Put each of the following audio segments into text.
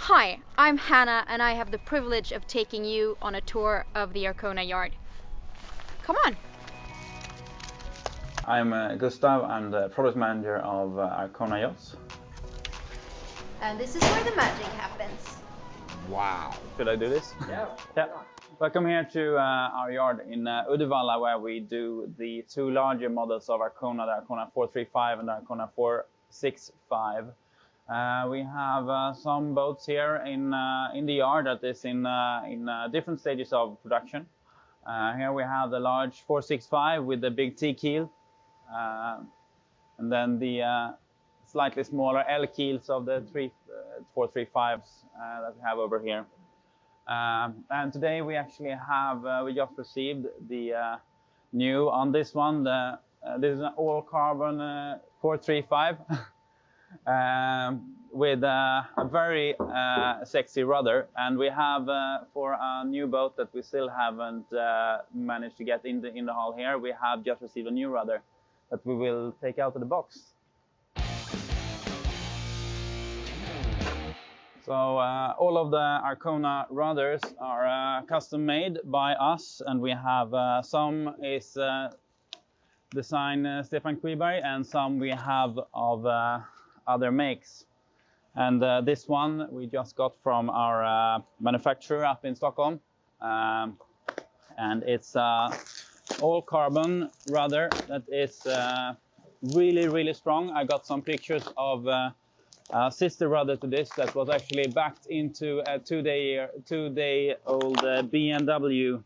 Hi, I'm Hannah and I have the privilege of taking you on a tour of the Arcona yard. Come on! I'm Gustav, I'm the product manager of Arcona Yachts. And this is where the magic happens. Wow! Should I do this? Yeah. Yeah. Welcome here to our yard in Uddevalla, where we do the two larger models of Arcona, the Arcona 435 and the Arcona 465. We have some boats here in the yard that is in different stages of production. Here we have the large 465 with the big T keel, and then the slightly smaller L keels of the 435s that we have over here. And today we actually have we just received the new on this one. This is an all carbon 435. With a very sexy rudder, and we have for a new boat that we still haven't managed to get in the hull here, we have just received a new rudder that we will take out of the box. So all of the Arcona rudders are custom made by us, and we have some is design Stefan Quiberg, and some we have of other makes. And this one we just got from our manufacturer up in Stockholm, and it's all carbon rudder that is really strong. I got some pictures of a sister rudder to this that was actually backed into a two-day-old BMW,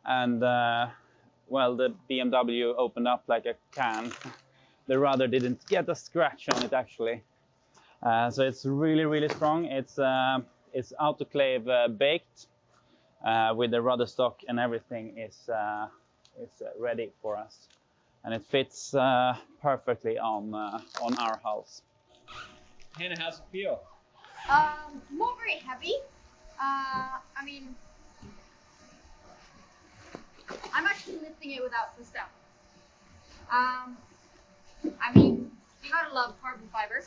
and well, the BMW opened up like a can. The rudder didn't get a scratch on it actually, so it's really strong. It's autoclave baked with the rudder stock, and everything is ready for us, and it fits perfectly on our hulls. Hannah, how's it feel? Not very heavy. I mean, I'm actually lifting it without the step. I mean, you gotta love carbon fiber.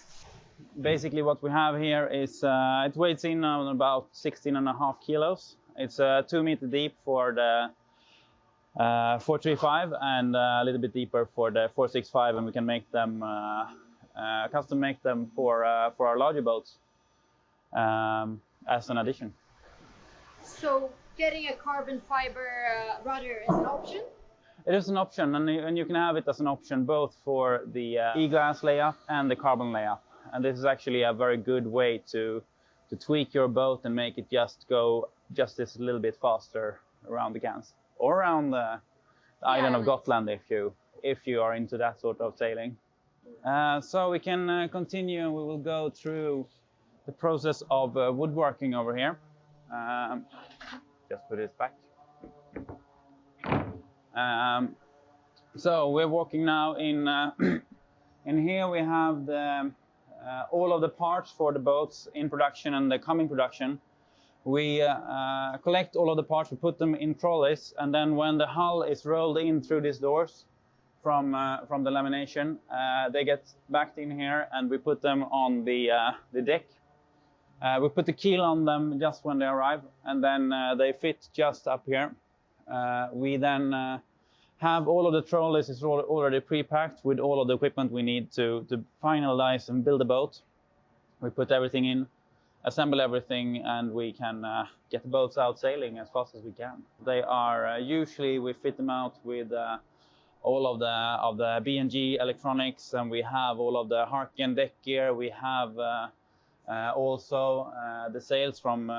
Basically what we have here is, it weighs in on about 16.5 kilos. It's 2 meter deep for the 435 and a little bit deeper for the 465, and we can make them, custom make them for our larger boats as an addition. So getting a carbon fiber rudder is an option? It is an option, and you can have it as an option both for the e-glass layup and the carbon layup. And this is actually a very good way to tweak your boat and make it just go just this little bit faster around the cans, or around the island of Gotland if you are into that sort of sailing. So we can continue. We will go through the process of woodworking over here. Just put this back. So we're walking now in here. We have all of the parts for the boats in production and the coming production. We collect all of the parts, we put them in trolleys, and then when the hull is rolled in through these doors from the lamination, they get backed in here, and we put them on the deck. We put the keel on them just when they arrive, and then they fit just up here. We then have all of the trolleys is already pre-packed with all of the equipment we need to finalize and build a boat. We put everything in, assemble everything, and we can get the boats out sailing as fast as we can. They are usually we fit them out with all of the B&G electronics, and we have all of the Harken deck gear. We have also the sails from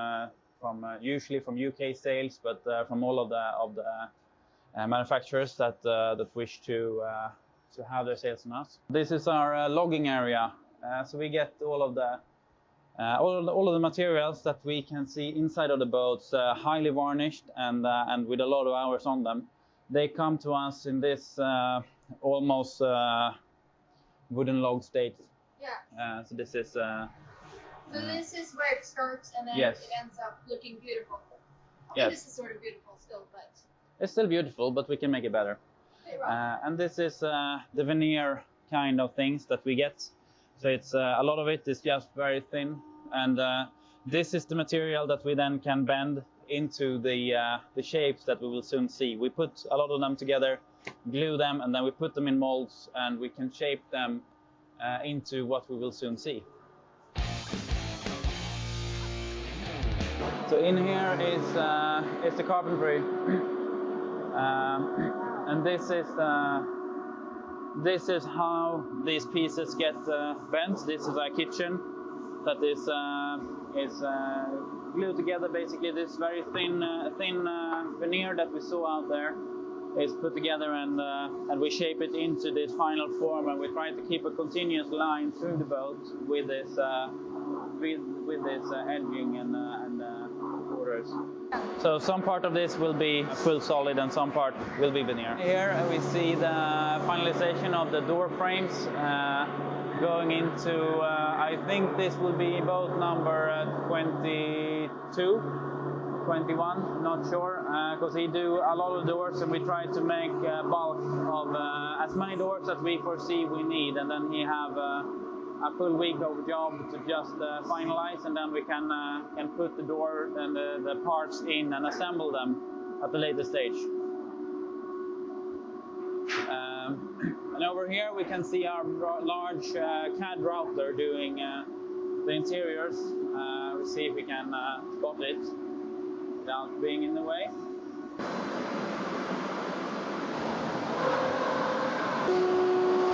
usually from UK sales, but from all of the manufacturers that wish to have their sails on us. This is our logging area, so we get all of the materials that we can see inside of the boats, highly varnished and with a lot of hours on them. They come to us in this almost wooden log state. Yeah. So this is. So this is where it starts, and then yes. it ends up looking beautiful. I Yes. mean, this is sort of beautiful still, but It's still beautiful, but we can make it better. And this is the veneer kind of things that we get. So it's a lot of it is just very thin and this is the material that we then can bend into the shapes that we will soon see. We put a lot of them together, glue them, and then we put them in molds, and we can shape them into what we will soon see. So in here is the carpentry, and this is how these pieces get bent. This is our kitchen that is glued together. Basically, this very thin veneer that we saw out there is put together, and we shape it into this final form, and we try to keep a continuous line through the boat with this edging and borders. So some part of this will be full solid and some part will be veneer. Here we see the finalization of the door frames going into, I think this will be boat number 22, 21, not sure, because he do a lot of doors, and we try to make bulk of as many doors as we foresee we need, and then he have a full week of job to just finalize, and then we can put the door and the parts in and assemble them at a later stage. And over here we can see our large CAD router doing the interiors. We'll see if we can spot it without being in the way.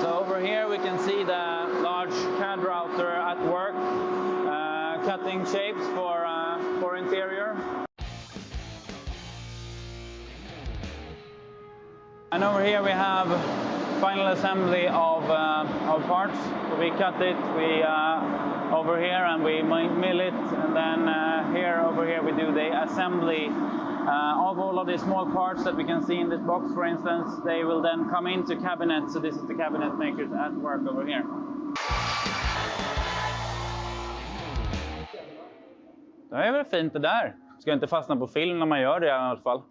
So over here we can see the large CAD router at work, cutting shapes for interior. And over here we have final assembly of parts. We cut it, over here, and we mill it, and then over here we do the assembly of all of these small parts that we can see in this box, for instance. They will then come into cabinets, so this is the cabinet makers at work over here. Det är väl fint det där. Ska inte fastna på film när man gör det i alla fall.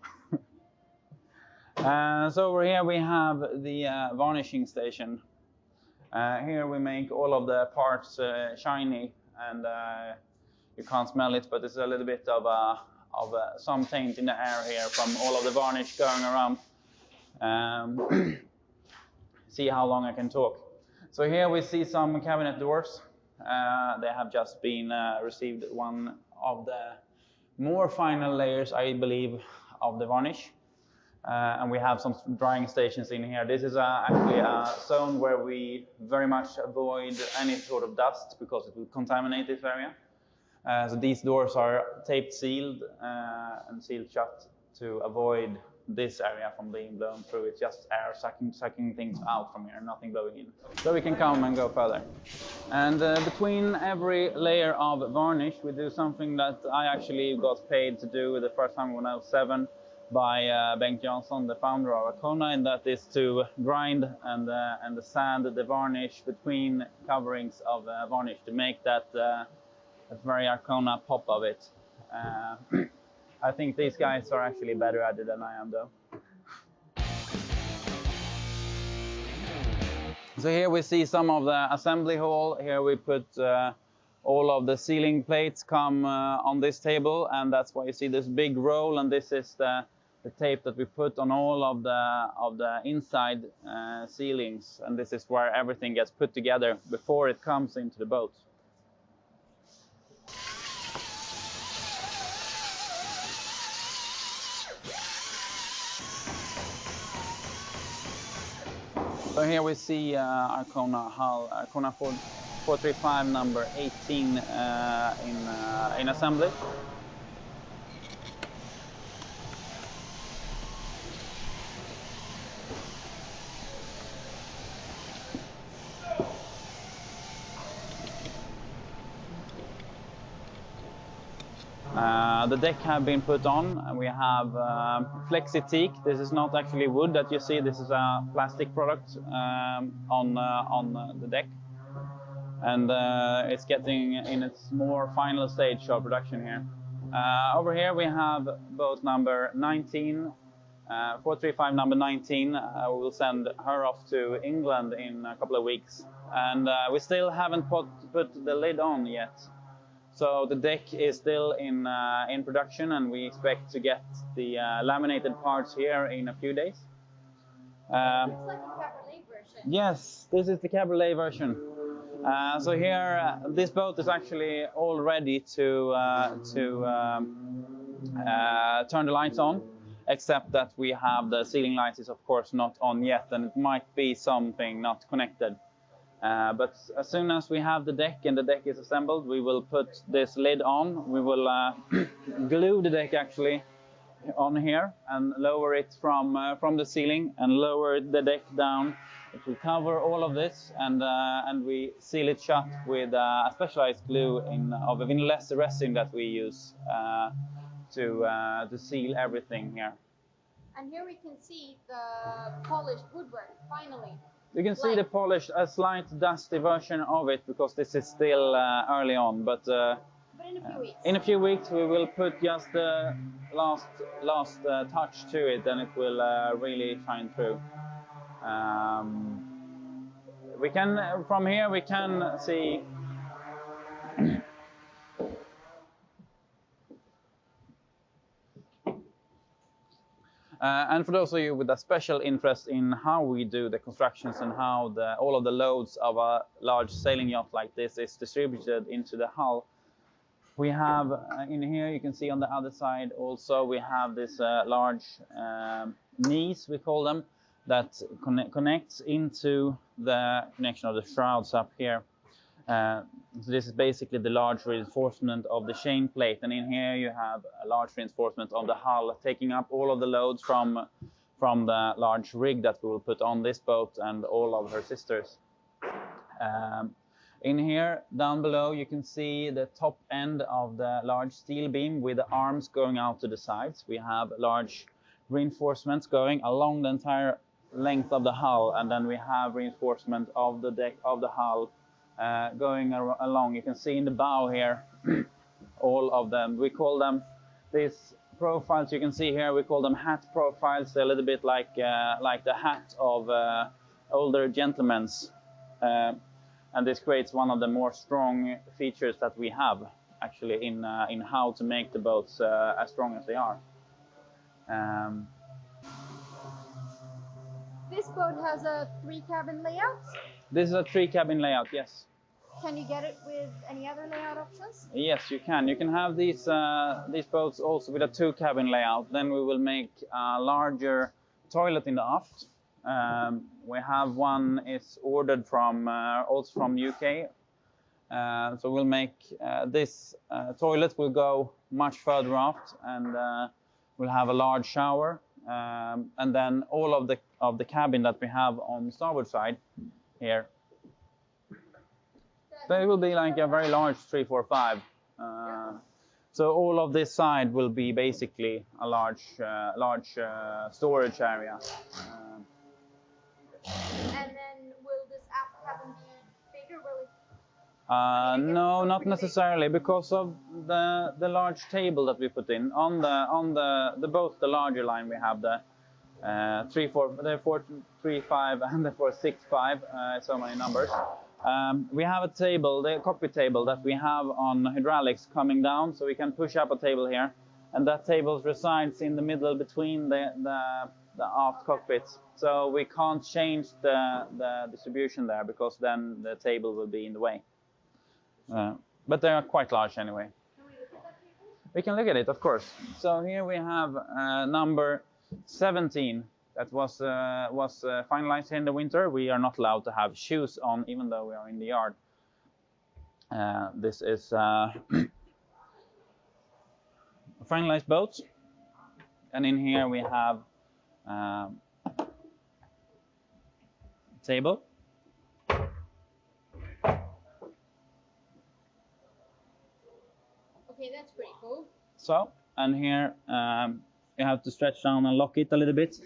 So over here we have the varnishing station. Here we make all of the parts shiny, and you can't smell it, but there's a little bit of some taint in the air here from all of the varnish going around. See how long I can talk. So here we see some cabinet doors. They have just been received one of the more final layers, I believe, of the varnish. And we have some drying stations in here. This is actually a zone where we very much avoid any sort of dust because it will contaminate this area. So these doors are taped sealed and sealed shut to avoid this area from being blown through. It's just air sucking things out from here, nothing blowing in. So we can come and go further. And between every layer of varnish, we do something that I actually got paid to do the first time when I was 7. By Bengt Jansson, the founder of Arcona, and that is to grind and sand the varnish between coverings of varnish to make that very Arcona pop of it. I think these guys are actually better at it than I am, though. So here we see some of the assembly hall. Here we put all of the ceiling plates come on this table, and that's why you see this big roll, and this is the tape that we put on all of the inside ceilings, and this is where everything gets put together before it comes into the boat. So here we see Arcona hull, Arcona 435 number 18 in assembly. The deck have been put on, and we have flexi teak. This is not actually wood that you see. This is a plastic product on the deck, and it's getting in its more final stage of production here. Over here we have boat number 19, 435 number 19. We will send her off to England in a couple of weeks, and we still haven't put the lid on yet. So the deck is still in production, and we expect to get the laminated parts here in a few days. It's like a cabriolet version. Yes, this is the cabriolet version. So here, this boat is actually all ready to turn the lights on, except that we have the ceiling lights is of course not on yet, and it might be something not connected. But as soon as we have the deck and the deck is assembled, we will put this lid on. We will glue the deck actually on here and lower it from the ceiling and lower the deck down. It will cover all of this, and we seal it shut with a specialized glue of a vinylester resin that we use to seal everything here. And here we can see the polished woodwork, finally. You can see the polished, a slight dusty version of it because this is still early on, but in a few weeks. In a few weeks we will put just the last touch to it, and it will really shine through. We can from here we can see. And for those of you with a special interest in how we do the constructions and how all of the loads of a large sailing yacht like this is distributed into the hull, we have in here, you can see on the other side also, we have this large knees, we call them, that connects into the connection of the shrouds up here. So this is basically the large reinforcement of the chain plate, and in here you have a large reinforcement of the hull, taking up all of the loads from the large rig that we will put on this boat and all of her sisters. In here, down below, you can see the top end of the large steel beam with the arms going out to the sides. We have large reinforcements going along the entire length of the hull, and then we have reinforcement of the deck of the hull going along. You can see in the bow here all of them. We call them, these profiles you can see here, we call them hat profiles. They're a little bit like the hat of older gentlemen's, and this creates one of the more strong features that we have actually in how to make the boats as strong as they are. This boat has a 3-cabin layout. This is a 3-cabin layout, yes. Can you get it with any other layout options? Yes, you can. You can have these boats also with a 2-cabin layout. Then we will make a larger toilet in the aft. We have one is ordered from also from UK. So we'll make this toilet will go much further aft, and we'll have a large shower. And then all of the cabin that we have on the starboard side here. So it will be like a very large 345. So all of this side will be basically a large storage area. And then will this aft cabin be bigger? Will it? No, not necessarily, because of the large table that we put in on the both the larger line we have the 435 and the 465, so many numbers. We have a table, the cockpit table that we have on hydraulics coming down, so we can push up a table here, and that table resides in the middle between the aft cockpits. So we can't change the distribution there, because then the table will be in the way. But they are quite large anyway. Can we look at that table? We can look at it, of course. So here we have number 17 that was finalized in the winter. We are not allowed to have shoes on, even though we are in the yard. This is a finalized boat, and in here we have a table. Okay, that's pretty cool. So, and here you have to stretch down and lock it a little bit.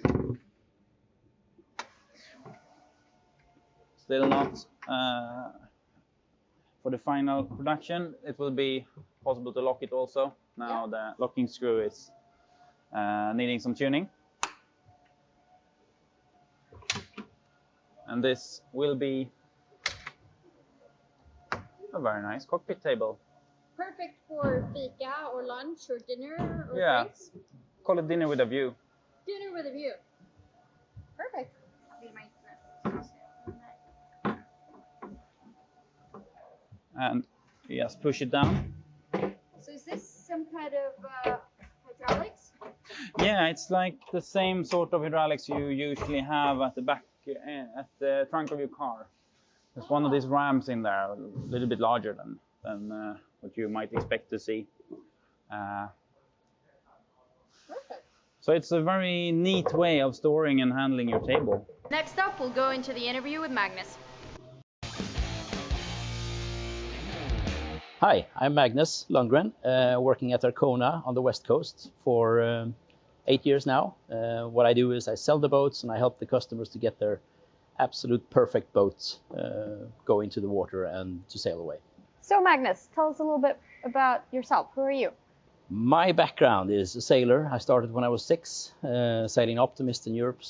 Still not for the final production. It will be possible to lock it also. Now the locking screw is needing some tuning. And this will be a very nice cockpit table. perfect for fika or lunch or dinner or Yeah. drinks. Call it dinner with a view. Dinner with a view. Perfect. And just push it down. So is this some kind of hydraulics? Yeah, it's like the same sort of hydraulics you usually have at the back, at the trunk of your car. There's one of these rams in there, a little bit larger than what you might expect to see. Perfect. So it's a very neat way of storing and handling your table. Next up, we'll go into the interview with Magnus. Hi, I'm Magnus Lundgren, working at Arcona on the West Coast for 8 years now. What I do is I sell the boats and I help the customers to get their absolute perfect boat go into the water and to sail away. So Magnus, tell us a little bit about yourself. Who are you? My background is a sailor. I started when I was 6, sailing Optimist in Europe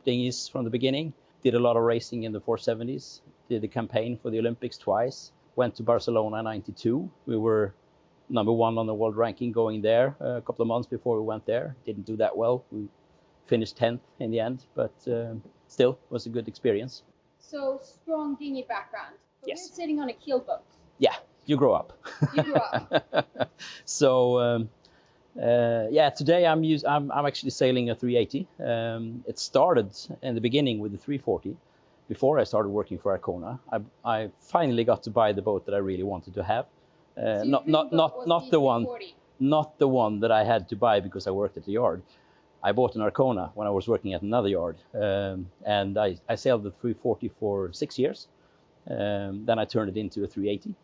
dinghies from the beginning. Did a lot of racing in the 470s, did a campaign for the Olympics twice. Went to Barcelona in '92. We were #1 on the world ranking going there a couple of months before we went there. Didn't do that well. We finished 10th in the end, but still was a good experience. So strong dinghy background. But Yes. You're sitting on a keel boat. Yeah, you grow up. You grew up. So yeah, today I'm actually sailing a 380. It started in the beginning with the 340. Before I started working for Arcona, I finally got to buy the boat that I really wanted to have. So Not the one that I had to buy because I worked at the yard. I bought an Arcona when I was working at another yard, and I sailed the 340 for 6 years. Then I turned it into a 380,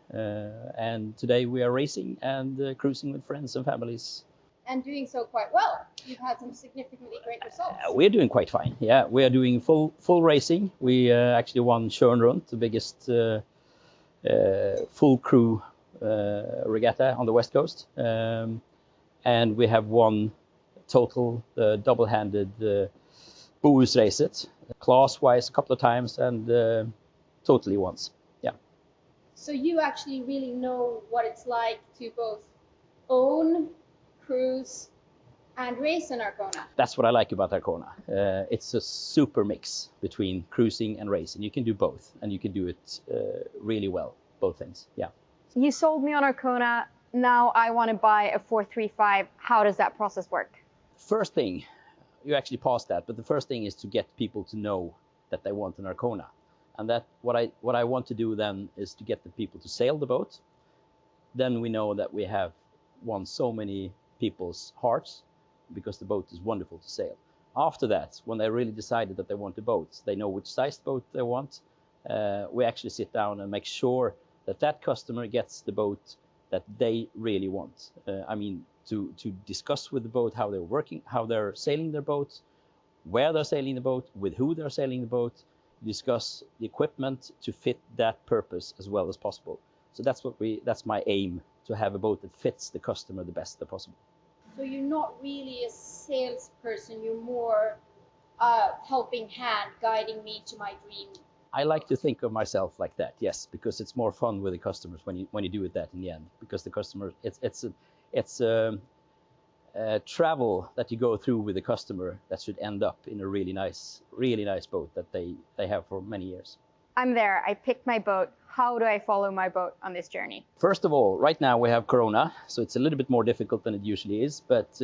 and today we are racing and cruising with friends and families. And doing so quite well. You've had some significantly great results. We're doing quite fine. Yeah, we are doing full racing. We actually won Schönrund, the biggest full crew regatta on the West Coast, and we have won total double-handed Bohusracet, class-wise a couple of times and totally once. Yeah. So you actually really know what it's like to both own, cruise, and race in Arcona. That's what I like about Arcona. It's a super mix between cruising and racing. You can do both, and you can do it really well, both things. Yeah. You sold me on Arcona. Now I want to buy a 435. How does that process work? First thing, you actually passed that, but the first thing is to get people to know that they want an Arcona. And that what I want to do then is to get the people to sail the boat. Then we know that we have won so many people's hearts because the boat is wonderful to sail. After that, when they really decided that they want a boat, they know which size boat they want. We actually sit down and make sure that that customer gets the boat that they really want. I mean, to discuss with the boat how they're working, how they're sailing their boat, where they're sailing the boat, with who they're sailing the boat, discuss the equipment to fit that purpose as well as possible. So that's my aim, to have a boat that fits the customer the best possible. So you're not really a salesperson, you're more a helping hand guiding me to my dream. I like to think of myself like that, yes, because it's more fun with the customers when you do it that in the end, because the customer, it's a travel that you go through with the customer that should end up in a really nice boat that they have for many years. I'm there, I picked my boat. How do I follow my boat on this journey? First of all, right now we have Corona, so it's a little bit more difficult than it usually is, but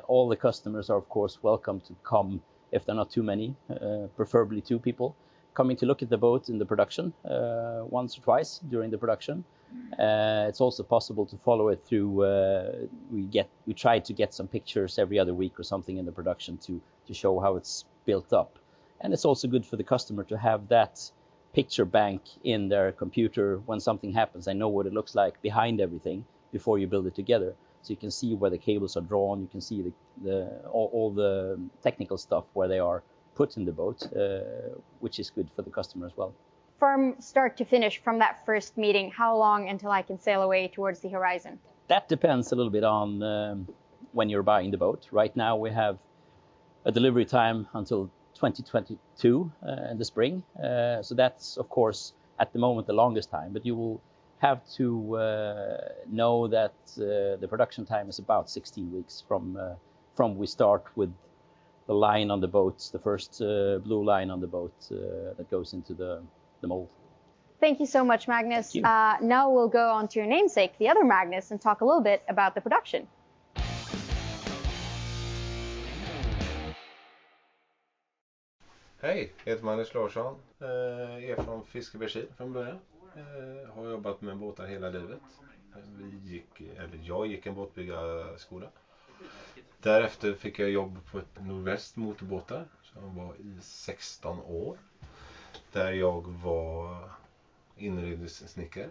all the customers are of course welcome to come if they're not too many, preferably 2 people, coming to look at the boat in the production once or twice during the production. It's also possible to follow it through, we try to get some pictures every other week or something in the production to show how it's built up. And it's also good for the customer to have that picture bank in their computer. When something happens, I know what it looks like behind everything before you build it together. So you can see where the cables are drawn, you can see all the technical stuff where they are put in the boat, which is good for the customer as well. From start to finish, from that first meeting, how long until I can sail away towards the horizon? That depends a little bit on when you're buying the boat. Right now we have a delivery time until 2022 in the spring. So that's of course at the moment the longest time, but you will have to know that the production time is about 16 weeks from we start with the line on the boat, the first blue line on the boat that goes into the mold. Thank you so much, Magnus. Now we'll go on to your namesake, the other Magnus, and talk a little bit about the production. Hej, jag heter Magnus Larsson. Är från Fiskebergskil från början. Har jobbat med båtar hela livet. Jag gick en båtbyggarskola. Därefter fick jag jobb på ett Nordväst motorbåtar som var i 16 år. Där jag var inredningssnickare.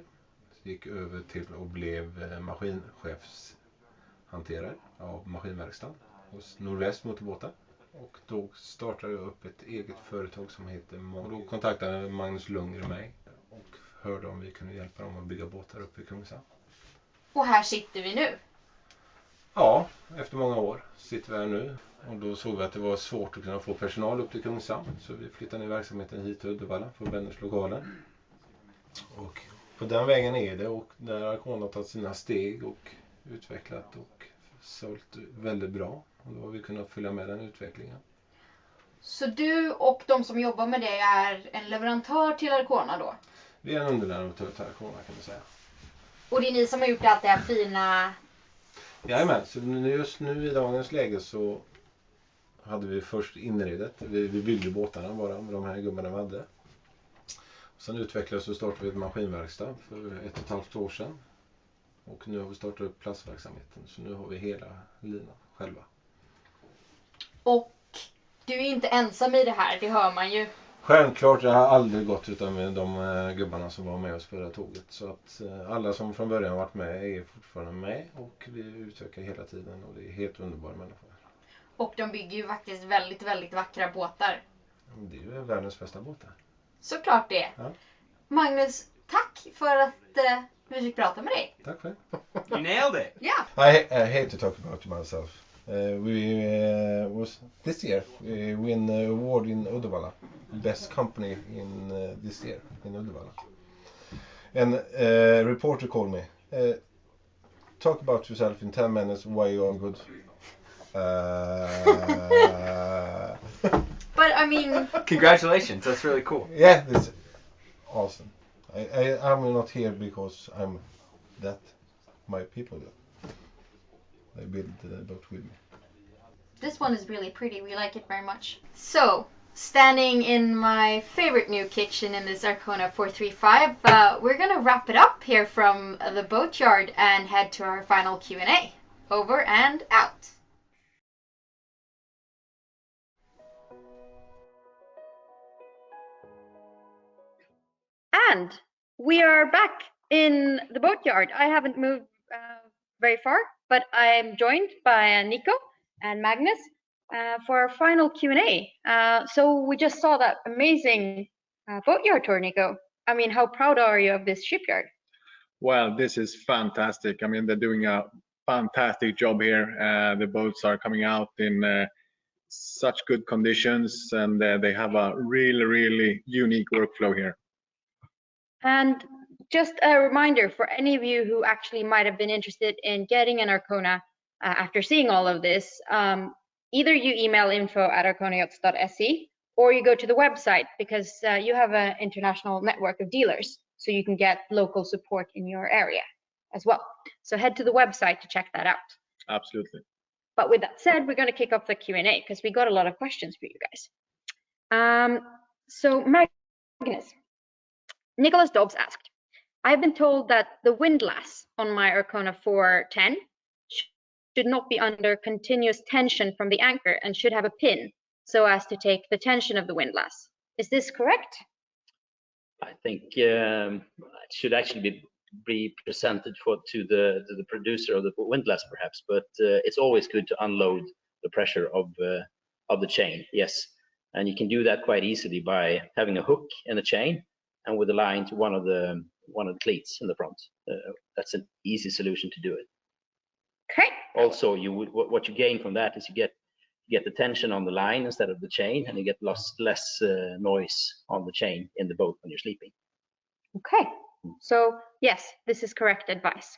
Gick över till och blev maskinchefshanterare av maskinverkstaden hos Nordväst motorbåtar. Och då startade jag upp ett eget företag som heter och då kontaktade Magnus Lundgren mig och hörde om vi kunde hjälpa dem att bygga båtar uppe i Kungshamn. Och här sitter vi nu. Ja, efter många år sitter vi här nu. Och då såg vi att det var svårt att kunna få personal upp till Kungshamn. Så vi flyttade ner verksamheten hit till Uddevalla för Benners lokalen. Och på den vägen är det, och där har Arcona tagit sina steg och utvecklat och sålt väldigt bra. Och då har vi kunnat följa med den utvecklingen. Så du och de som jobbar med det är en leverantör till Arcona då? Vi är en underleverantör till Arcona, kan man säga. Och det är ni som har gjort allt det här fina? Jajamän, så just nu i dagens läge så hade vi först inredet. Vi byggde båtarna bara med de här gubbarna vi hade. Sen utvecklades och startade vi ett maskinverkstad för 1,5 år sedan. Och nu har vi startat upp plastverksamheten, så nu har vi hela linan själva. Och du är inte ensam i det här, det hör man ju. Självklart, jag har aldrig gått utan med de gubbarna som var med oss på det här tåget. Så att alla som från början varit med är fortfarande med, och vi utvecklar hela tiden, och det är helt underbara människor. Och de bygger ju faktiskt väldigt, väldigt vackra båtar. Det är ju världens bästa båtar. Såklart det. Ja. Magnus, tack för att vi fick prata med dig. Tack för det. You nailed it. Yeah. I hate to talk about myself. We was this year we win the award in Uddevalla, best company in this year in Uddevalla. And reporter called me. Talk about yourself in 10 minutes. Why you are good. But I mean, Congratulations. That's really cool. Yeah, this is awesome. I'm not here because I'm that. My people do. They build the boat with me. this one is really pretty. We like it very much. So, standing in my favorite new kitchen in this Arcona 435, we're gonna wrap it up here from the boatyard and head to our final Q&A. Over and out. And we are back in the boatyard. I haven't moved very far, but I'm joined by Nico and Magnus for our final Q&A. So we just saw that amazing boatyard tour, Nico. I mean, how proud are you of this shipyard? Well, this is fantastic. I mean, they're doing a fantastic job here. The boats are coming out in such good conditions, and they have a really, really unique workflow here. And just a reminder for any of you who actually might have been interested in getting an Arcona after seeing all of this, either you email info@arconayachts.se or you go to the website, because you have an international network of dealers, so you can get local support in your area as well. So head to the website to check that out. Absolutely. But with that said, we're going to kick off the Q&A because we got a lot of questions for you guys. So Magnus, Nicholas Dobbs asked, I've been told that the windlass on my Arcona 410 should not be under continuous tension from the anchor and should have a pin so as to take the tension of the windlass. Is this correct? I think it should actually be presented to the producer of the windlass perhaps, but it's always good to unload the pressure of the chain. Yes, and you can do that quite easily by having a hook in the chain and with a line to one of the cleats in the front. That's an easy solution to do it. Okay. Also, what you gain from that is you get the tension on the line instead of the chain, and you get less noise on the chain in the boat when you're sleeping. Okay. So yes, this is correct advice.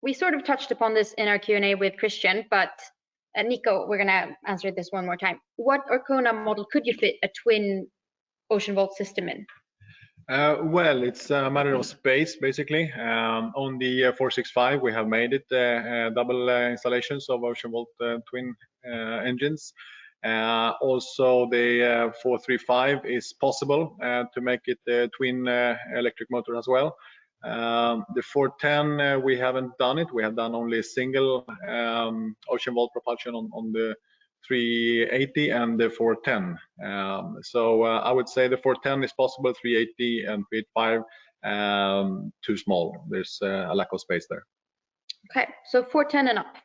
We sort of touched upon this in our Q&A with Christian, but Nico, we're gonna answer this one more time. What Arcona model could you fit a twin Ocean Vault system in? Well, it's a matter of space, basically. On the 465, we have made it double installations of Ocean Vault twin engines. Also, the 435 is possible to make it a twin electric motor as well. The 410, we haven't done it. We have done only a single Ocean Vault propulsion on the 380 and the 410. So I would say the 410 is possible, 380 and 385 too small. There's a lack of space there. Okay, so 410 and up.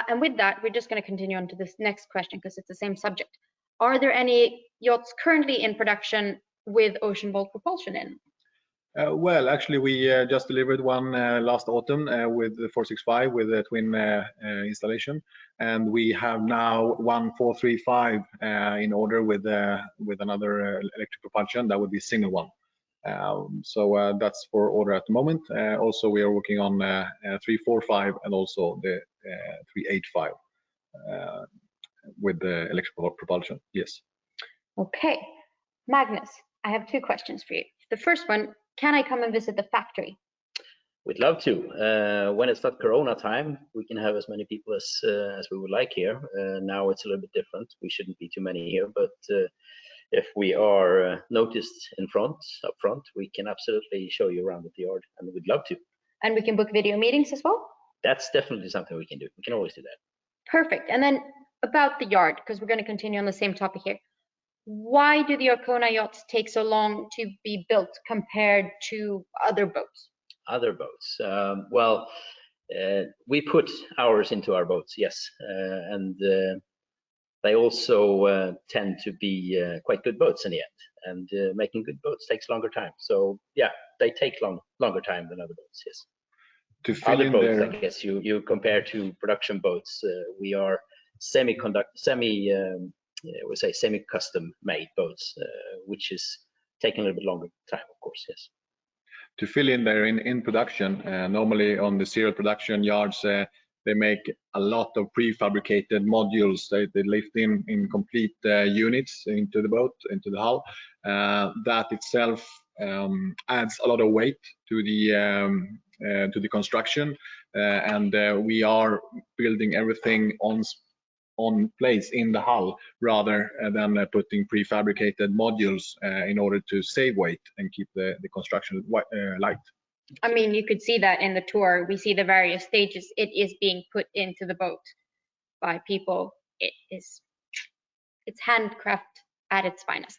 And with that, we're just going to continue on to this next question because it's the same subject. Are there any yachts currently in production with Ocean Vault propulsion in? Well, actually, we just delivered one last autumn with the 465 with a twin installation, and we have now one 435 in order with another electric propulsion. That would be a single one. So that's for order at the moment. Also, we are working on 345 and also the 385 with the electric propulsion. Yes. Okay, Magnus, I have two questions for you. The first one. Can I come and visit the factory? We'd love to. When it's not Corona time, we can have as many people as we would like here. Now it's a little bit different. We shouldn't be too many here, but if we are noticed up front, we can absolutely show you around at the yard, and we'd love to. And we can book video meetings as well? That's definitely something we can do. We can always do that. Perfect. And then about the yard, because we're going to continue on the same topic here. Why do the Arcona yachts take so long to be built compared to other boats? Other boats. Well, we put hours into our boats, yes. And they also tend to be quite good boats in the end. And making good boats takes longer time. So yeah, they take longer time than other boats, yes. To fill other in boats, there. I guess you compare to production boats, we are semi-custom made boats, which is taking a little bit longer time, of course, yes. To fill in there in production, normally on the serial production yards, they make a lot of prefabricated modules. They lift in complete units into the boat, into the hull. That itself adds a lot of weight to the construction, and we are building everything on place in the hull rather than putting prefabricated modules in order to save weight and keep the construction light. I mean, you could see that in the tour. We see the various stages. It is being put into the boat by people. It's handcraft at its finest.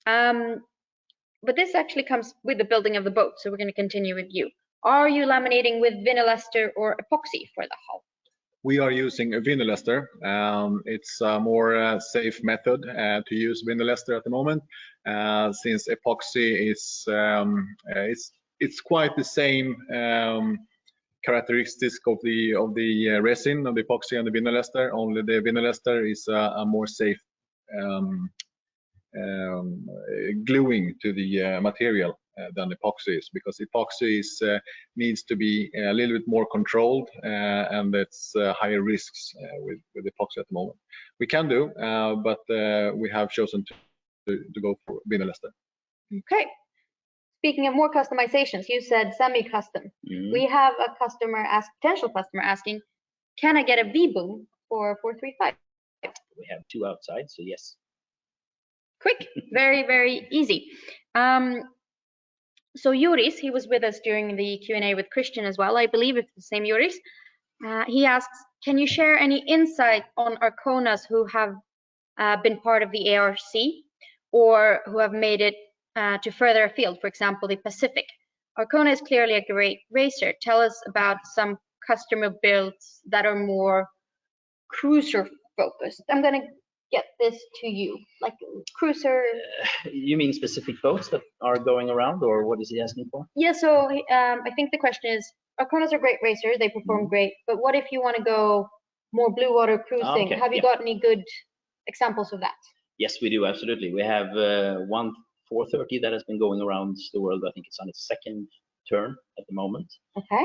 But this actually comes with the building of the boat. So we're going to continue with you. Are you laminating with vinyl ester or epoxy for the hull? We are using a vinyl ester. It's a more safe method to use vinyl ester at the moment, since epoxy is it's quite the same characteristics of the resin of the epoxy and the vinyl ester. Only the vinyl ester is a more safe gluing to the material than epoxy is, because epoxy needs to be a little bit more controlled, and it's higher risks with epoxy at the moment. We can do, but we have chosen to go for vinyl ester. Okay. Speaking of more customizations, you said semi-custom. We have a potential customer asking, can I get a V-boom for 435? We have two outside, so yes. Quick, very, very easy. So Joris, he was with us during the Q&A with Christian as well. I believe it's the same Joris. He asks, can you share any insight on Arconas who have been part of the ARC or who have made it to further afield, for example, the Pacific? Arcona is clearly a great racer. Tell us about some customer builds that are more cruiser focused. I'm going to get this to you, like cruiser. You mean specific boats that are going around, or what is he asking for? Yeah, so I think the question is, Arconas are great racers, they perform great, but what if you want to go more blue water cruising? Okay, Have you got any good examples of that? Yes, we do, absolutely. We have one 430 that has been going around the world. I think it's on its second turn at the moment. Okay.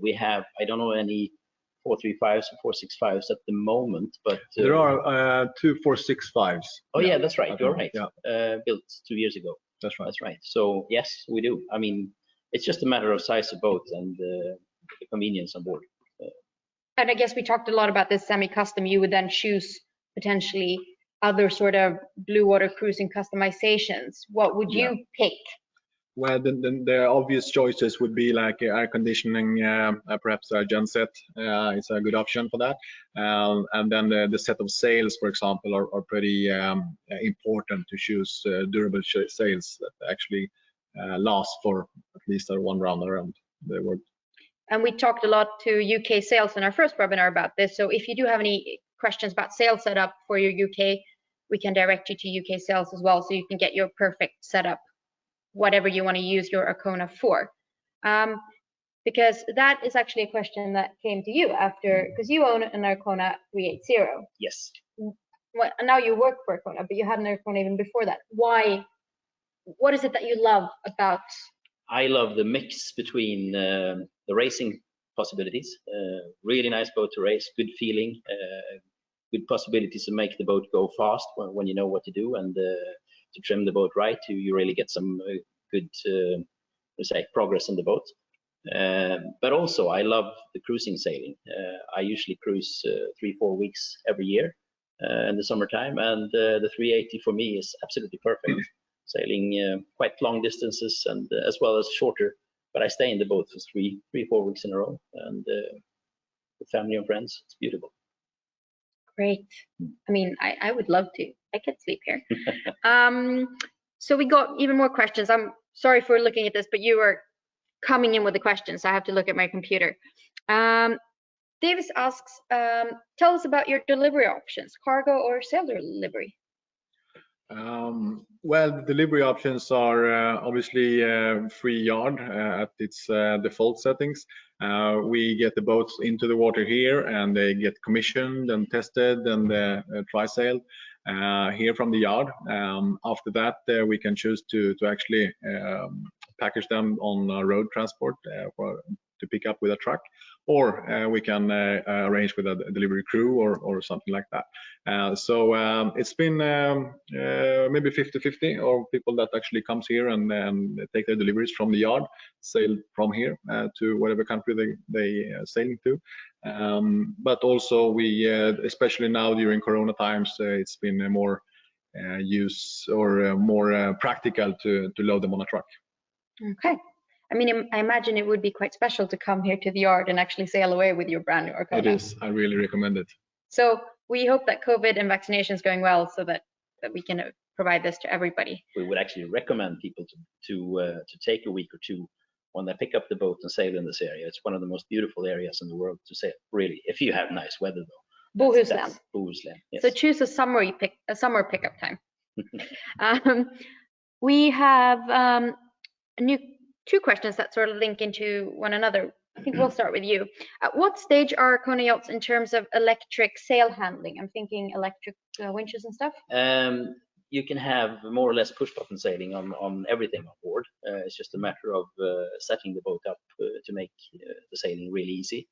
We have, I don't know any 435s or 465s at the moment, but There are 2 465s. oh yeah, that's right. You're right. Yeah. Built 2 years ago. That's right. That's right. So yes, we do. I mean, it's just a matter of size of boat and the convenience on board. And I guess we talked a lot about this semi-custom. You would then choose potentially other sort of blue water cruising customizations. What would you pick? Well, the obvious choices would be like air conditioning, perhaps a genset is a good option for that. And then the set of sails, for example, are pretty important to choose durable sails that actually last for at least one round around the world. And we talked a lot to UK sales in our first webinar about this. So if you do have any questions about sail setup for your UK, we can direct you to UK sales as well, so you can get your perfect setup, whatever you want to use your Arcona for. Because that is actually a question that came to you after, because you own an Arcona 380. Yes. Well, now you work for Arcona, but you had an Arcona even before that. Why? What is it that you love about? I love the mix between the racing possibilities. Really nice boat to race, good feeling, good possibilities to make the boat go fast when you know what to do, and to trim the boat right, you really get some good progress in the boat. But also I love the cruising sailing. I usually cruise 3-4 weeks every year in the summertime, and the 380 for me is absolutely perfect. Sailing quite long distances and as well as shorter, but I stay in the boat for 3-4 weeks in a row, and with family and friends, it's beautiful. Great. I mean, I would love to. I could sleep here. So we got even more questions. I'm sorry for looking at this, but you were coming in with the questions, so I have to look at my computer. Davis asks, tell us about your delivery options, cargo or sailor delivery. Well, the delivery options are obviously free yard at its default settings. We get the boats into the water here, and they get commissioned and tested and tri-sailed here from the yard. After that, we can choose to actually package them on road transport to pick up with a truck, or we can arrange with a delivery crew or something like that. So it's been maybe 50-50 of people that actually comes here and take their deliveries from the yard, sail from here to whatever country they sailing to. But also we, especially now during Corona times, it's been more use or more practical to load them on a truck. Okay. I mean, I imagine it would be quite special to come here to the yard and actually sail away with your brand new Arcona. It is. I really recommend it. So we hope that COVID and vaccination is going well, so that we can provide this to everybody. We would actually recommend people to take a week or two when they pick up the boat and sail in this area. It's one of the most beautiful areas in the world to sail, really, if you have nice weather though. Bohuslän. Bohuslän, yes. So choose a summer pickup time. We have two questions that sort of link into one another. I think we'll start with you. At what stage are Arcona yachts in terms of electric sail handling? I'm thinking electric winches and stuff. You can have more or less push button sailing on everything on board. It's just a matter of setting the boat up to make the sailing really easy.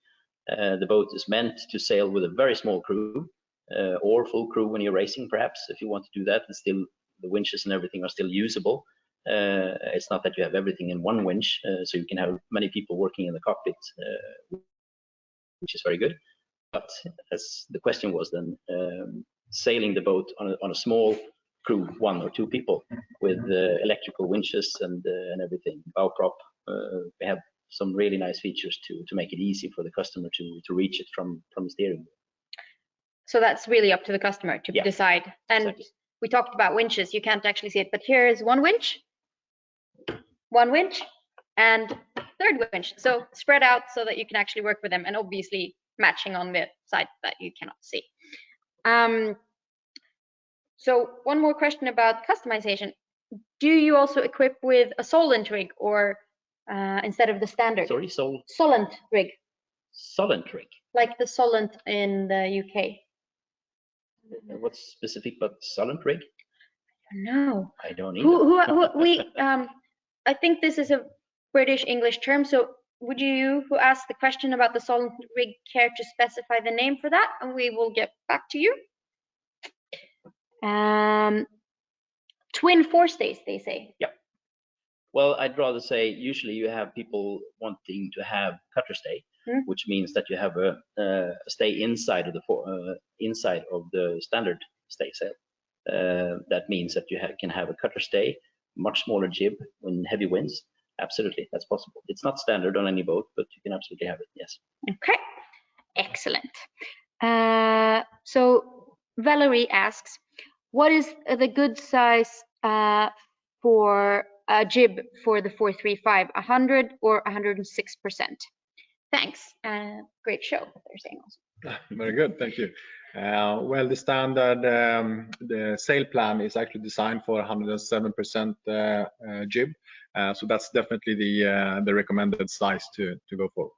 The boat is meant to sail with a very small crew or full crew when you're racing, perhaps. If you want to do that, and still the winches and everything are still usable. It's not that you have everything in one winch, so you can have many people working in the cockpit, which is very good. But as the question was then, sailing the boat on a small crew, 1 or 2 people, with electrical winches and everything, bow prop, we have some really nice features to make it easy for the customer to reach it from the steering wheel. So that's really up to the customer to decide. And exactly. We talked about winches. You can't actually see it, but here is one winch, and third winch. So spread out so that you can actually work with them, and obviously matching on the side that you cannot see. So one more question about customization. Do you also equip with a Solent rig, or instead of the standard? Sorry, Solent rig. Solent rig. Like the Solent in the UK. What's specific about Solent rig? No. I don't either. I think this is a British English term. So would you, who asked the question about the Solent rig, care to specify the name for that? And we will get back to you. Twin forestays, they say. Yep. Well, I'd rather say usually you have people wanting to have cutter stay, which means that you have a stay inside of the standard stay sail. That means that you can have a cutter stay, much smaller jib in heavy winds. Absolutely, that's possible. It's not standard on any boat, but you can absolutely have it. Yes. Okay, excellent. So Valerie asks, what is the good size for a jib for the 435, 100 or 106%? Thanks. Great show, they're saying also. Very good, thank you. Well, the standard the sail plan is actually designed for 107% jib, so that's definitely the recommended size to go for.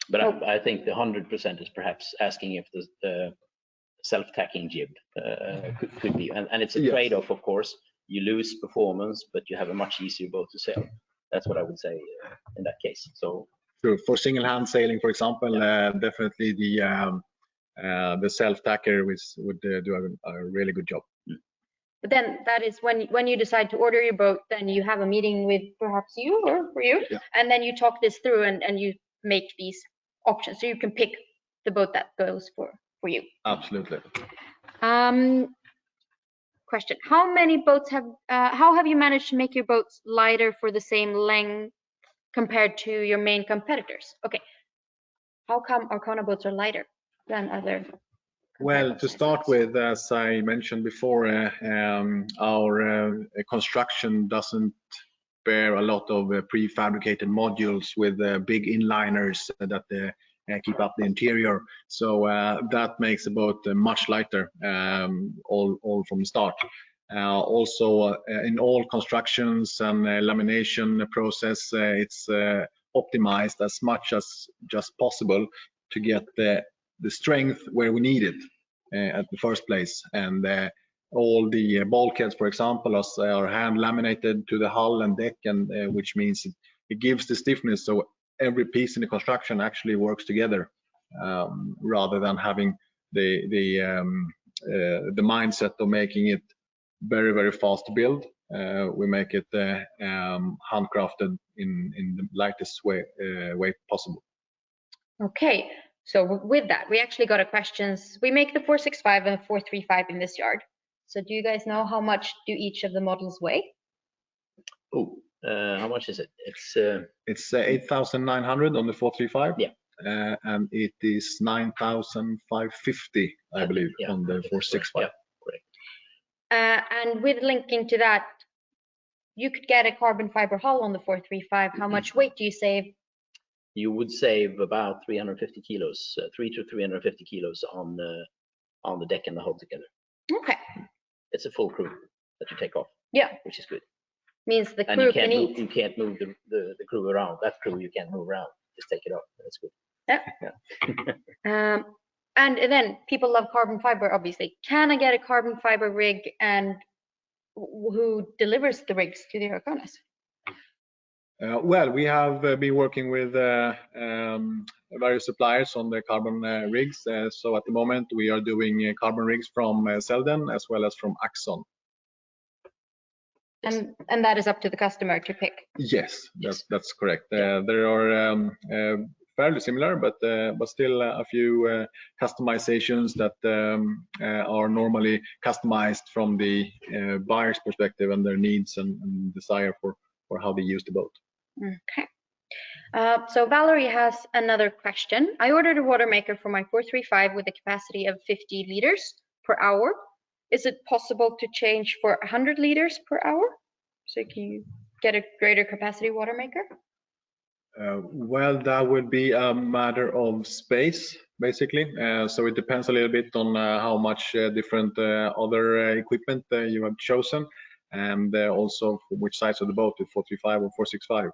But I think the 100% is perhaps asking if the self-tacking jib could be, and it's a trade-off, of course. You lose performance, but you have a much easier boat to sail. That's what I would say in that case. So true. For single hand sailing, for example, definitely the self-tacker would do a really good job. But then that is when you decide to order your boat, then you have a meeting with perhaps you or for you, and then you talk this through and you make these options, so you can pick the boat that goes for you. Absolutely. Question: how many boats how have you managed to make your boats lighter for the same length compared to your main competitors? Okay, how come Arcona boats are lighter than other? Well, to start with, as I mentioned before, our construction doesn't bear a lot of prefabricated modules with big inliners that keep up the interior. So that makes the boat much lighter all from the start. Also, in all constructions and lamination process, it's optimized as much as just possible to get the strength where we need it at the first place. And all the bulkheads, for example, are hand laminated to the hull and deck, and which means it gives the stiffness. So every piece in the construction actually works together, rather than having the mindset of making it very, very fast to build. We make it handcrafted in the lightest way possible. Okay, so with that, we actually got a questions. We make the 465 and the 435 in this yard. So do you guys know how much do each of the models weigh? Oh, how much is it? It's 8,900 on the 435. Yeah. And it is 9,550, I believe, on the 465. Yeah, correct. And with linking to that, you could get a carbon fiber hull on the 435. How much weight do you save? You would save about 350 kilos, 300 to 350 kilos on the deck and the hull together. Okay. It's a full crew that you take off. Yeah. Which is good. Means the crew can eat. You can't move the crew around. That crew you can't move around. Just take it off. That's good. Yeah. And then people love carbon fiber, obviously. Can I get a carbon fiber rig, and who delivers the rigs to the Aeroconas? Well, we have been working with various suppliers on the carbon rigs. So at the moment, we are doing carbon rigs from Selden as well as from Axon. And that is up to the customer to pick. Yes, that's correct. There are fairly similar, but still a few customizations that are normally customized from the buyer's perspective and their needs and desire for how they use the boat. Okay. So Valerie has another question. I ordered a water maker for my 435 with a capacity of 50 liters per hour. Is it possible to change for 100 liters per hour? So can you get a greater capacity water maker? Well, that would be a matter of space, basically. So it depends a little bit on how much different other equipment you have chosen, and also which size of the boat, the 435 or 465.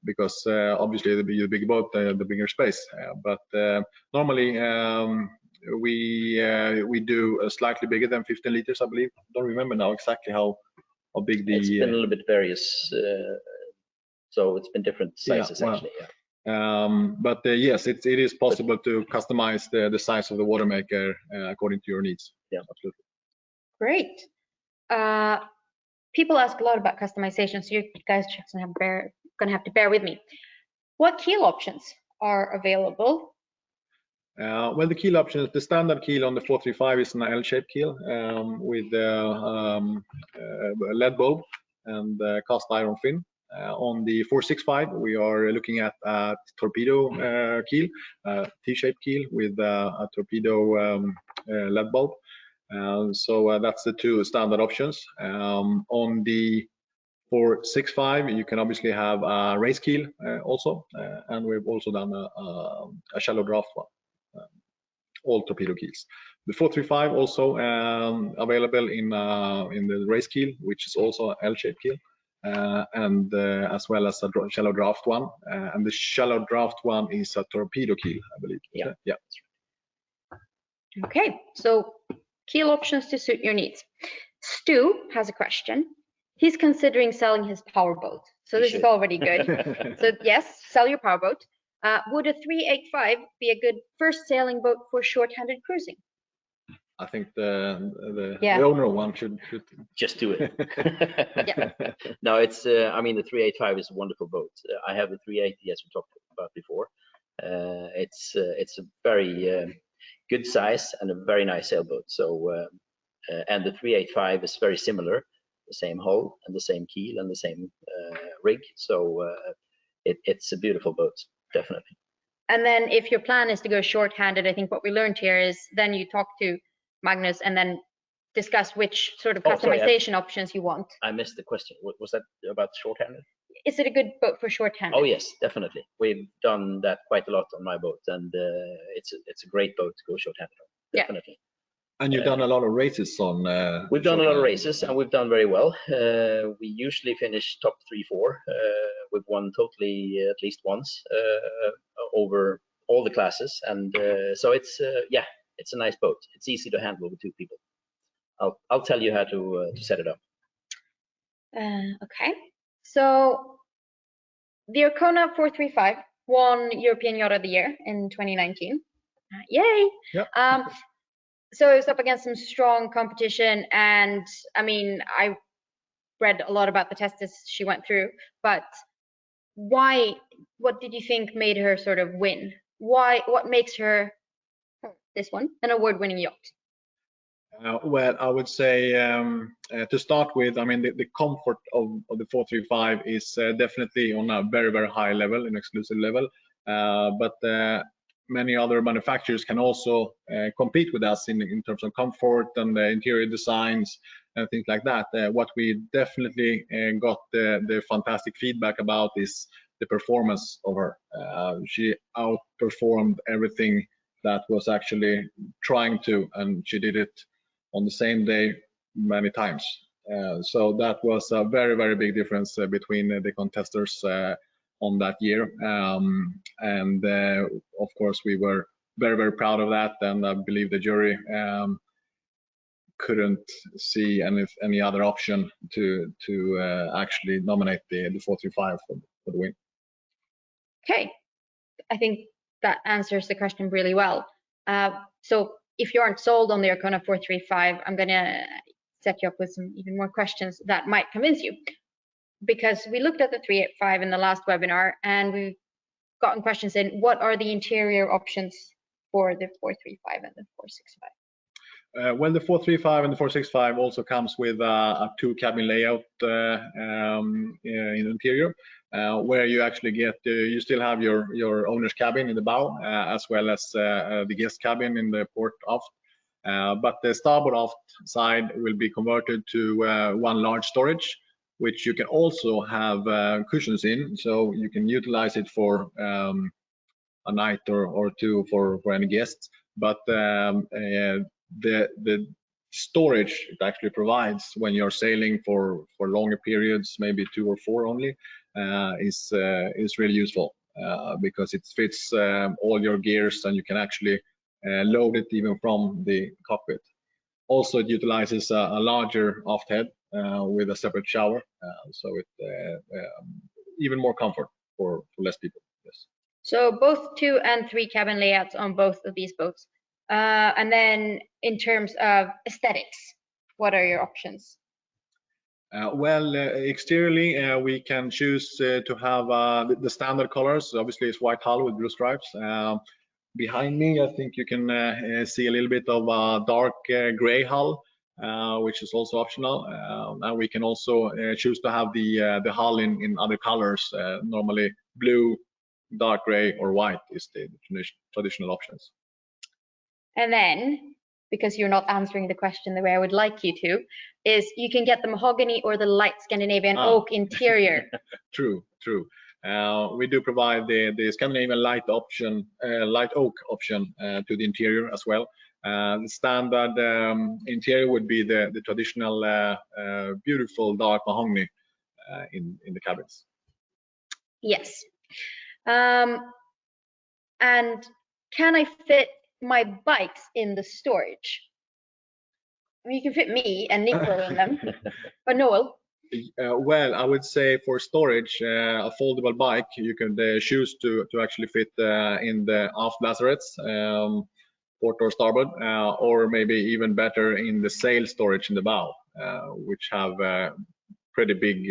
Because obviously the bigger boat, the bigger space. But normally we do slightly bigger than 15 liters, I believe. Don't remember now exactly how big the. It's been a little bit various, so it's been different sizes actually. Yeah. But yes, it is possible to customize the size of the water maker according to your needs. Yeah, absolutely. Great. People ask a lot about customization, so you guys just gonna have to bear with me. What keel options are available? Well, the keel options, the standard keel on the 435 is an L-shaped keel with a LED bulb and cast iron fin. On the 465, we are looking at a torpedo keel, T-shaped keel with a torpedo LED bulb. So that's the two standard options. On the 465, you can obviously have a race keel also, and we've also done a shallow draft one, all torpedo keels. The 435 also available in the race keel, which is also L-shaped keel, and as well as a shallow draft one. And the shallow draft one is a torpedo keel, I believe. Yeah. Yeah. Okay, so keel options to suit your needs. Stu has a question. He's considering selling his powerboat. So this is already good. So yes, sell your powerboat. Would a 385 be a good first sailing boat for short-handed cruising? I think the owner of one should just do it. Yeah. No, it's I mean, the 385 is a wonderful boat. I have the 380 as we talked about before. It's a very good size and a very nice sailboat. So and the 385 is very similar, the same hull and the same keel and the same rig. So it's a beautiful boat, definitely. And then if your plan is to go short-handed, I think what we learned here is then you talk to Magnus and then discuss which sort of customization options you want. I missed the question. What was that about short-handed? Is it a good boat for short-handed? Oh yes, definitely. We've done that quite a lot on my boat, and it's a great boat to go short-handed on. Definitely. And you've done a lot of races on. We've done a lot of races, and we've done very well. We usually finish top 3-4. We've won totally at least once over all the classes, and so it's it's a nice boat. It's easy to handle with two people. I'll tell you how to set it up. Okay, so the Arcona 435 won European Yacht of the Year in 2019. Yay! Yep. So it was up against some strong competition, and I mean, I read a lot about the tests she went through, but what did you think made her sort of win? What makes her, this one, an award-winning yacht? Well, I would say to start with, I mean, the comfort of the 435 is definitely on a very, very high level, an exclusive level. But many other manufacturers can also compete with us in terms of comfort and interior designs and things like that. What we definitely got the fantastic feedback about is the performance of her. She outperformed everything that was actually trying to, and she did it on the same day many times. So that was a very, very big difference between the contestants on that year. And of course, we were very, very proud of that. And I believe the jury couldn't see any other option to actually nominate the 435 for the win. Okay, I think that answers the question really well. So if you aren't sold on the Arcona 435, I'm gonna set you up with some even more questions that might convince you. Because we looked at the 385 in the last webinar, and we've gotten questions in, what are the interior options for the 435 and the 465? Well, the 435 and the 465 also comes with a two-cabin layout in interior, where you actually get, you still have your owner's cabin in the bow, as well as the guest cabin in the port aft. But the starboard aft side will be converted to one large storage, which you can also have cushions in, so you can utilize it for a night or two for any guests. But the storage it actually provides when you're sailing for longer periods, maybe 2 or 4 only, is really useful because it fits all your gears, and you can actually load it even from the cockpit. Also, it utilizes a larger aft head with a separate shower, so it even more comfort for less people. Yes. So both 2 and 3 cabin layouts on both of these boats. And then in terms of aesthetics, what are your options? Well, exteriorly, we can choose to have the standard colors. Obviously, it's white hull with blue stripes. Behind me, I think you can see a little bit of a dark gray hull, which is also optional. And we can also choose to have the hull in other colors. Normally, blue, dark gray, or white is the traditional options. And then, because you're not answering the question the way I would like you to, is you can get the mahogany or the light Scandinavian oak interior. True. We do provide the Scandinavian light option, light oak option to the interior as well. The standard interior would be the traditional beautiful dark mahogany in the cabins. Yes. And can I fit my bikes in the storage? I mean, you can fit me and Nico in them, but Noel? Well, I would say for storage, a foldable bike, you can choose to actually fit in the aft lazarets, port or starboard, or maybe even better in the sail storage in the bow, which have pretty big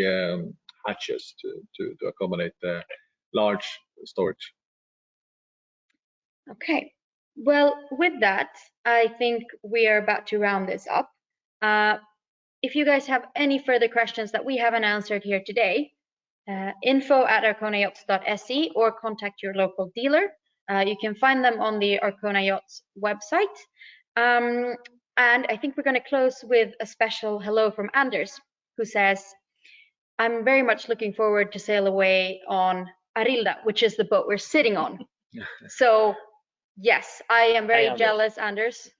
hatches to accommodate large storage. Okay. Well, with that, I think we are about to round this up. If you guys have any further questions that we haven't answered here today, info@arconayachts.se or contact your local dealer. You can find them on the Arcona Yachts website. And I think we're going to close with a special hello from Anders, who says, I'm very much looking forward to sail away on Arilda, which is the boat we're sitting on. So yes, I am very jealous, Anders.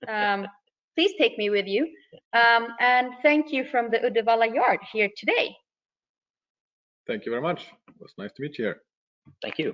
Please take me with you. And thank you from the Uddevalla Yard here today. Thank you very much. It was nice to meet you here. Thank you.